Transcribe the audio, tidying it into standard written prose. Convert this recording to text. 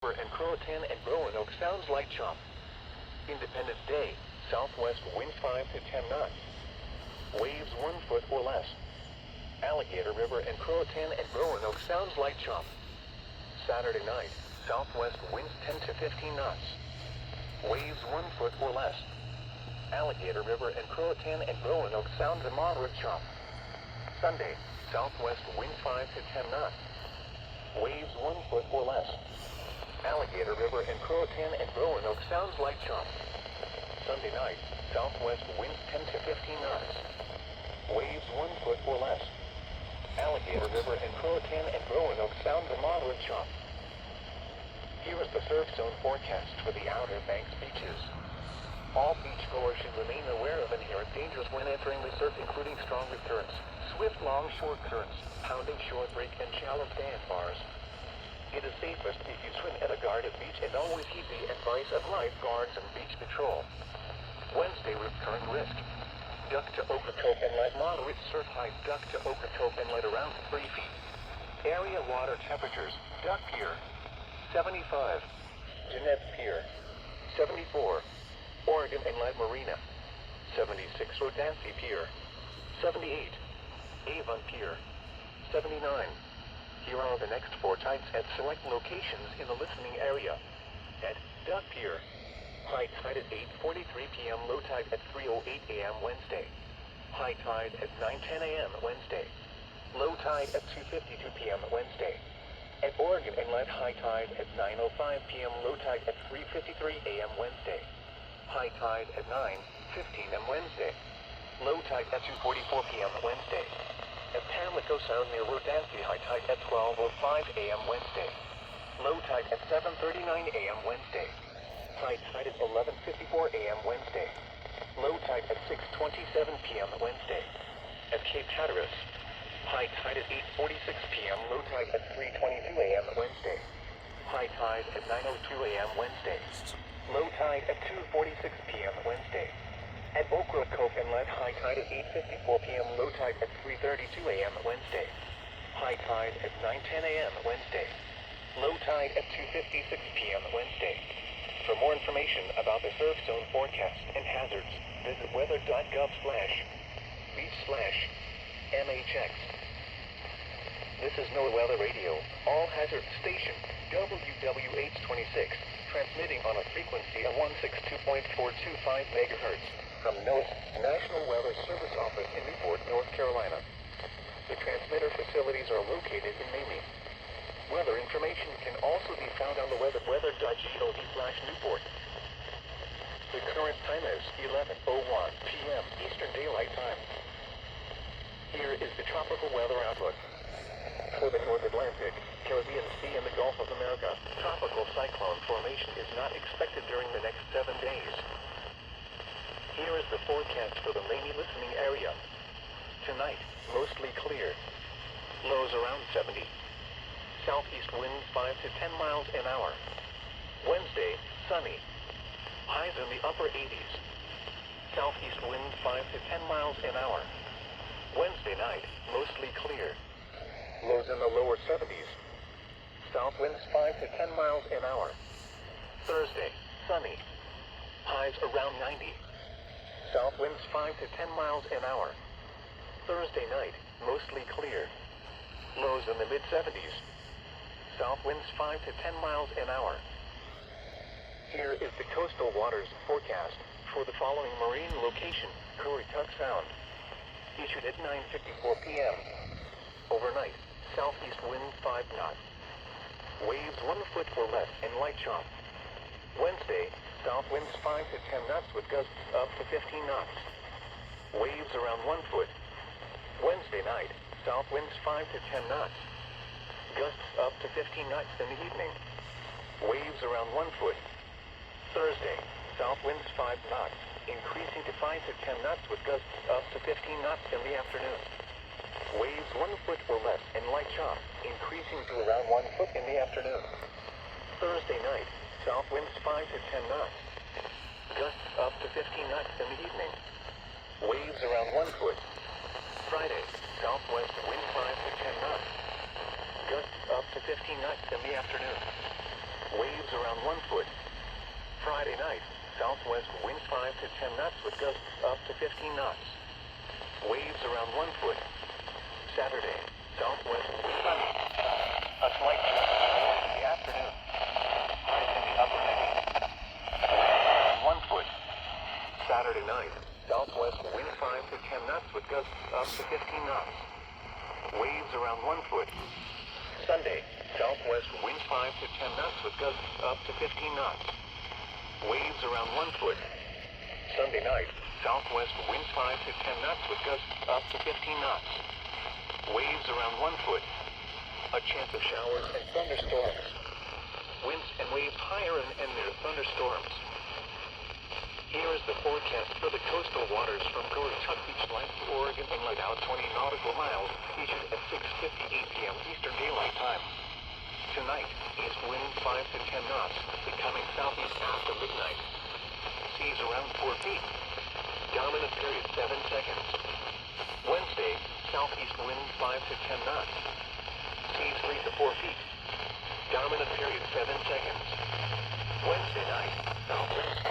and Croatan and Roanoke sounds light chop. Independence Day, southwest winds 5 to 10 knots. Waves 1 foot or less. Alligator River and Croatan and Roanoke sounds light chop. Saturday night, southwest winds 10 to 15 knots. Waves 1 foot or less. Alligator River and Croatan and Roanoke sounds a moderate chop. Sunday, southwest winds 5 to 10 knots. Waves 1 foot or less. Alligator River and Croatan and Roanoke sounds light chop. Sunday night, southwest winds 10 to 15 knots. Waves 1 foot or less. Alligator River and Croatan and Roanoke sounds a moderate chop. Here is the surf zone forecast for the Outer Banks beaches. All beachgoers should remain aware of inherent dangers when entering the surf, including strong currents, swift longshore currents, pounding shore break, and shallow sandbars. It is safest if you swim at a guarded beach and always heed the advice of lifeguards and beach patrol. Wednesday, recurrent risk. Duck to Okotok Inlet, moderate surf height. Duck to Okotok Inlet around 3 feet. Area water temperatures. Duck Pier, 75. Jeanette Pier, 74. Oregon Inlet Marina, 76. Rodancy Pier, 78. Avon Pier, 79. Here are the next 4 tides at select locations in the listening area. At Duck Pier, high tide at 8:43 p.m., low tide at 3:08 a.m. Wednesday. High tide at 9:10 a.m. Wednesday. Low tide at 2:52 p.m. Wednesday. At Oregon Inlet, high tide at 9:05 p.m., low tide at 3:53 a.m. Wednesday. High tide at 9:15 a.m. Wednesday. Low tide at 2:44 p.m. Wednesday. At Pamlico Sound near Rodancy, high tide at 12:05 a.m. Wednesday. Low tide at 7:39 a.m. Wednesday. High tide at 11:54 a.m. Wednesday. Low tide at 6:27 p.m. Wednesday. At Cape Hatteras, high tide at 8:46 p.m. Low tide at 3:22 a.m. Wednesday. High tide at 9:02 a.m. Wednesday. Low tide at 2:46 p.m. Wednesday. At Ocracoke Inlet, high tide at 8:54 p.m. Low tide at 3:32 a.m. Wednesday. High tide at 9:10 a.m. Wednesday. Low tide at 2:56 p.m. Wednesday. For more information about the surf zone forecast and hazards, visit weather.gov/beach/MHX. This is NOAA Weather Radio, all hazard station, WWH26, transmitting on a frequency of 162.425 MHz from NOAA's National Weather Service Office in Newport, North Carolina. The transmitter facilities are located in Mamie. Weather information can also be found on the web at weather.gov/Newport. The current time is 11:01 p.m. Eastern Daylight Time. Here is the tropical weather outlook. For the North Atlantic, Caribbean Sea, and the Gulf of America, tropical cyclone formation is not expected during the next 7 days. Here is the forecast for the Mamie listening area. Tonight, mostly clear. Lows around 70. Southeast winds 5 to 10 miles an hour. Wednesday, sunny. Highs in the upper 80s. Southeast winds 5 to 10 miles an hour. Wednesday night, mostly clear. Lows in the lower 70s. South winds 5 to 10 miles an hour. Thursday, sunny. Highs around 90. South winds 5 to 10 miles an hour. Thursday night, mostly clear. Lows in the mid-70s. South winds 5 to 10 miles an hour. Here is the coastal waters forecast for the following marine location, Currituck Sound. Issued at 9:54 p.m. Overnight, southeast winds 5 knots. Waves 1 foot or less and light chop. Wednesday, south winds 5 to 10 knots with gusts up to 15 knots. Waves around 1 foot. Wednesday night, south winds 5 to 10 knots. Gusts up to 15 knots in the evening. Waves around 1 foot. Thursday, south winds 5 knots, increasing to 5 to 10 knots with gusts up to 15 knots in the afternoon. Waves 1 foot or less and light chop, increasing to around 1 foot in the afternoon. Thursday night, south winds 5 to 10 knots. Gusts up to 15 knots in the evening. Waves around 1 foot. Friday, southwest wind 5 to 10 knots. Gusts up to 15 knots in the afternoon. Waves around 1 foot. Friday night, southwest winds 5 to 10 knots with gusts up to 15 knots. Waves around 1 foot. Saturday, southwest wind 5. A slight chance in the afternoon. Highs in the upper 90s. Waves around 1 foot. Saturday night, southwest wind 5 to 10 knots with gusts up to 15 knots. Waves around 1 foot. Sunday, southwest wind 5 to 10 knots with gusts up to 15 knots. Waves around 1 foot. Sunday night, southwest wind 5 to 10 knots with gusts up to 15 knots. Waves around 1 foot. A chance of showers and thunderstorms. Winds and waves higher and near thunderstorms. Here is the forecast for the coastal waters from Currituck Beach Light to Oregon Inlet out 20 nautical miles, issued at 6:58 p.m. Eastern Daylight Time. Tonight, east wind 5 to 10 knots, becoming southeast after midnight. Seas around 4 feet. Dominant period 7 seconds. Wednesday, southeast wind 5 to 10 knots. Seas 3 to 4 feet. Dominant period 7 seconds. Wednesday night, southwest